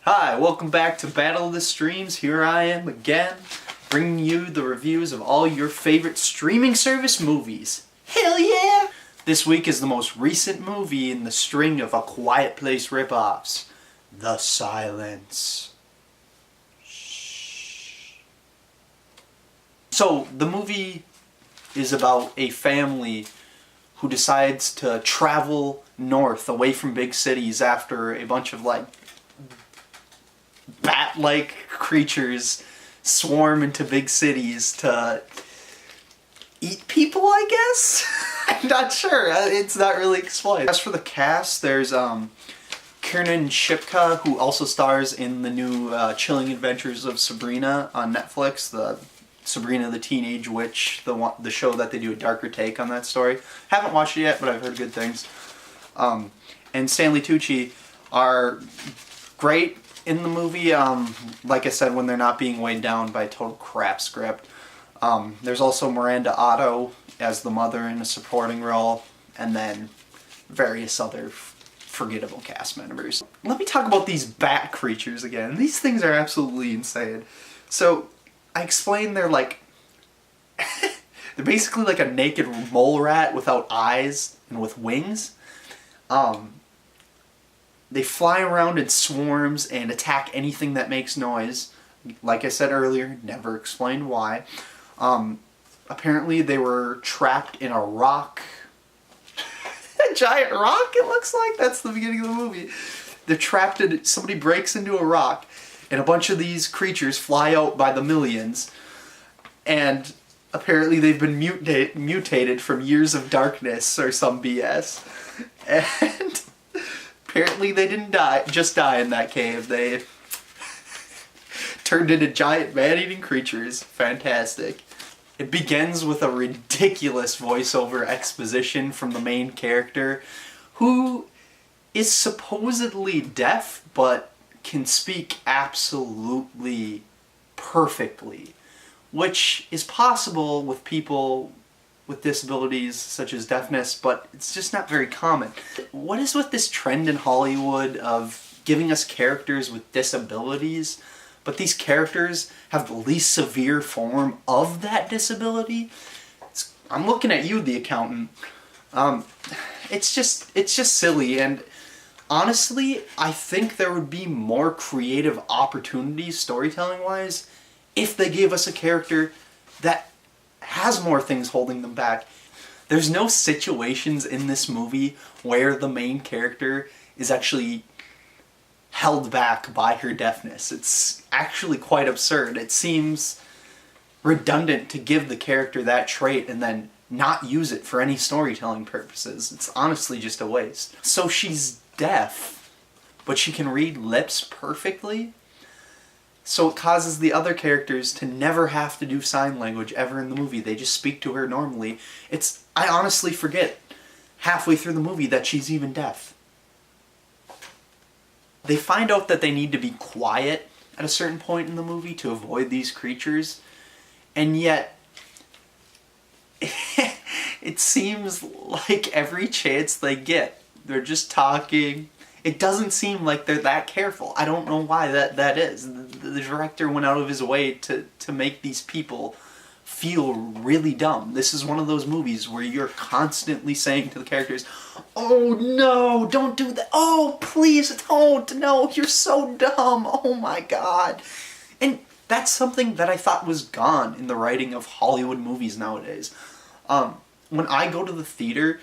Hi, welcome back to Battle of the Streams. Here I am again, bringing you the reviews of all your favorite streaming service movies. Hell yeah! This week is the most recent movie in the string of A Quiet Place ripoffs, The Silence. Shh. So, the movie is about a family who decides to travel north away from big cities after a bunch of bat-like creatures swarm into big cities to eat people, I guess? I'm not sure. It's not really explained. As for the cast, there's Kiernan Shipka, who also stars in the new Chilling Adventures of Sabrina on Netflix, the Sabrina the Teenage Witch, the show that they do a darker take on that story. Haven't watched it yet, but I've heard good things. And Stanley Tucci are great in the movie, like I said, when they're not being weighed down by a total crap script. There's also Miranda Otto as the mother in a supporting role, and then various other forgettable cast members. Let me talk about these bat creatures again. These things are absolutely insane. So, I explained they're they're basically like a naked mole rat without eyes and with wings. They fly around in swarms and attack anything that makes noise. Like I said earlier, never explained why. Apparently they were trapped in a rock. A giant rock, it looks like? That's the beginning of the movie. They're trapped in it. Somebody breaks into a rock, and a bunch of these creatures fly out by the millions. And apparently they've been mutated from years of darkness or some BS. And apparently they didn't just die in that cave. They turned into giant man-eating creatures. Fantastic. It begins with a ridiculous voiceover exposition from the main character, who is supposedly deaf, but can speak absolutely perfectly, which is possible with people with disabilities such as deafness, but it's just not very common. What is with this trend in Hollywood of giving us characters with disabilities, but these characters have the least severe form of that disability? I'm looking at you, the accountant. It's just silly, and honestly, I think there would be more creative opportunities storytelling-wise if they gave us a character that has more things holding them back. There's no situations in this movie where the main character is actually held back by her deafness. It's actually quite absurd. It seems redundant to give the character that trait and then not use it for any storytelling purposes. It's honestly just a waste. So she's deaf, but she can read lips perfectly? So it causes the other characters to never have to do sign language ever in the movie. They just speak to her normally. I honestly forget halfway through the movie that she's even deaf. They find out that they need to be quiet at a certain point in the movie to avoid these creatures, and yet it seems like every chance they get, they're just talking. It doesn't seem like they're that careful. I don't know why that is. The director went out of his way to make these people feel really dumb. This is one of those movies where you're constantly saying to the characters, "Oh no, don't do that. Oh, please don't. No, you're so dumb. Oh my God." And that's something that I thought was gone in the writing of Hollywood movies nowadays. When I go to the theater,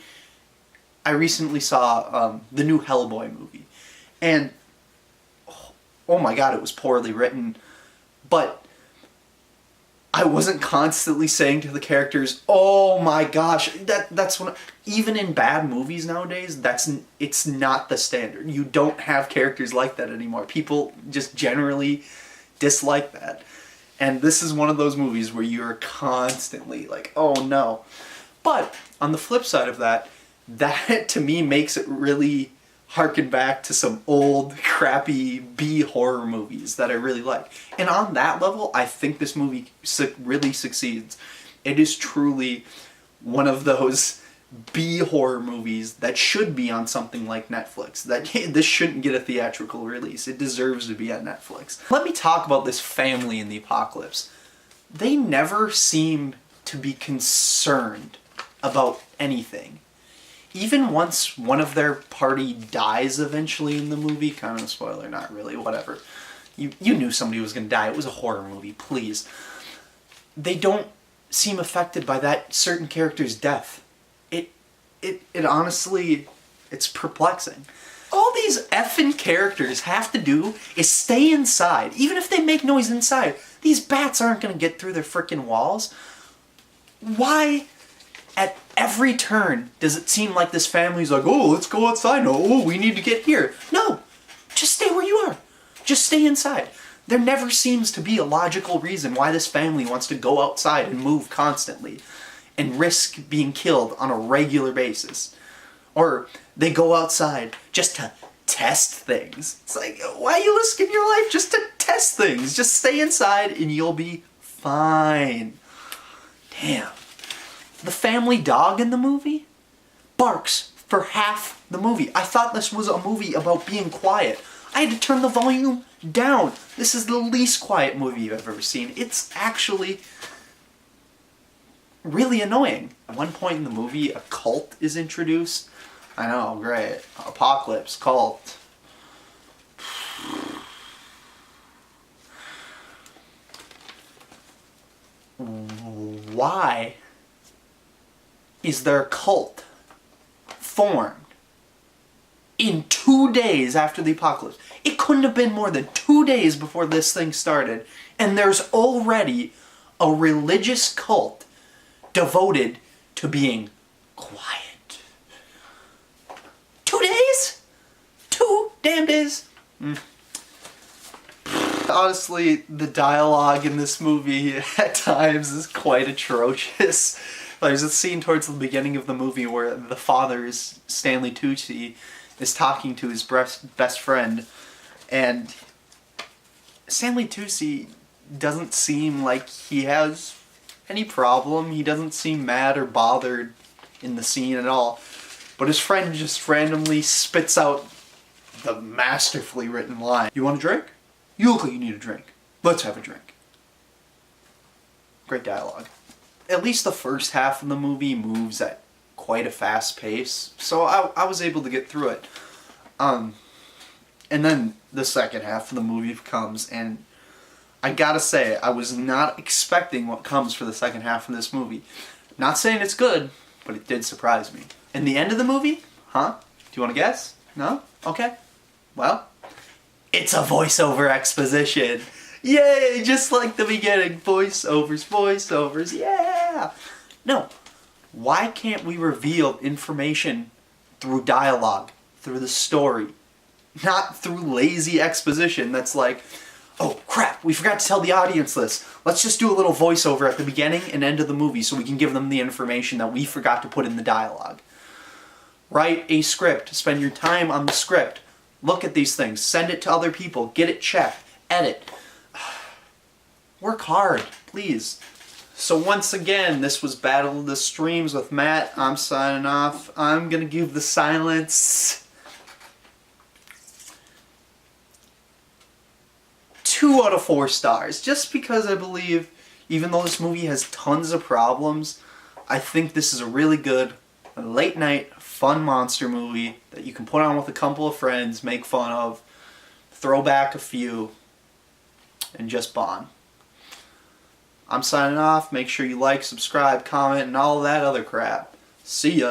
I recently saw the new Hellboy movie, and oh my God, it was poorly written, but I wasn't constantly saying to the characters, "Oh my gosh," that's when, even in bad movies nowadays, it's not the standard. You don't have characters like that anymore. People just generally dislike that. And this is one of those movies where you're constantly like, "Oh no." But on the flip side of that to me makes it really harken back to some old, crappy B-horror movies that I really like. And on that level, I think this movie really succeeds. It is truly one of those B horror movies that should be on something like Netflix. This shouldn't get a theatrical release. It deserves to be on Netflix. Let me talk about this family in the apocalypse. They never seem to be concerned about anything. Even once one of their party dies eventually in the movie, kind of a spoiler, not really, whatever. You knew somebody was going to die. It was a horror movie, please. They don't seem affected by that certain character's death. It honestly, it's perplexing. All these effing characters have to do is stay inside. Even if they make noise inside, these bats aren't going to get through their frickin' walls. Why, at every turn, does it seem like this family's like, oh, let's go outside. Oh, we need to get here. No, just stay where you are. Just stay inside. There never seems to be a logical reason why this family wants to go outside and move constantly and risk being killed on a regular basis. Or they go outside just to test things. It's like, why are you risking your life just to test things? Just stay inside and you'll be fine. Damn. The family dog in the movie barks for half the movie. I thought this was a movie about being quiet. I had to turn the volume down. This is the least quiet movie I've ever seen. It's actually really annoying. At one point in the movie, a cult is introduced. I know, great. Apocalypse, cult. Why is there a cult formed in 2 days after the apocalypse? It couldn't have been more than 2 days before this thing started, and there's already a religious cult devoted to being quiet. 2 days? 2 damn days? Honestly, the dialogue in this movie at times is quite atrocious. There's a scene towards the beginning of the movie where the father, is Stanley Tucci, is talking to his best friend, and Stanley Tucci doesn't seem like he has any problem. He doesn't seem mad or bothered in the scene at all. But his friend just randomly spits out the masterfully written line. You want a drink? You look like you need a drink. Let's have a drink. Great dialogue. At least the first half of the movie moves at quite a fast pace, so I was able to get through it. And then the second half of the movie comes, and I gotta say, I was not expecting what comes for the second half of this movie. Not saying it's good, but it did surprise me. And the end of the movie? Huh? Do you want to guess? No? Okay. Well, it's a voiceover exposition. Yay! Just like the beginning. Voiceovers, voiceovers, yeah! No. Why can't we reveal information through dialogue, through the story? Not through lazy exposition that's like, oh crap, we forgot to tell the audience this. Let's just do a little voiceover at the beginning and end of the movie so we can give them the information that we forgot to put in the dialogue. Write a script. Spend your time on the script. Look at these things. Send it to other people. Get it checked. Edit. Work hard, please. So once again, this was Battle of the Streams with Matt. I'm signing off. I'm gonna give the silence 2 out of 4 stars. Just because I believe, even though this movie has tons of problems, I think this is a really good late night fun monster movie that you can put on with a couple of friends, make fun of, throw back a few, and just bond. I'm signing off. Make sure you like, subscribe, comment, and all that other crap. See ya.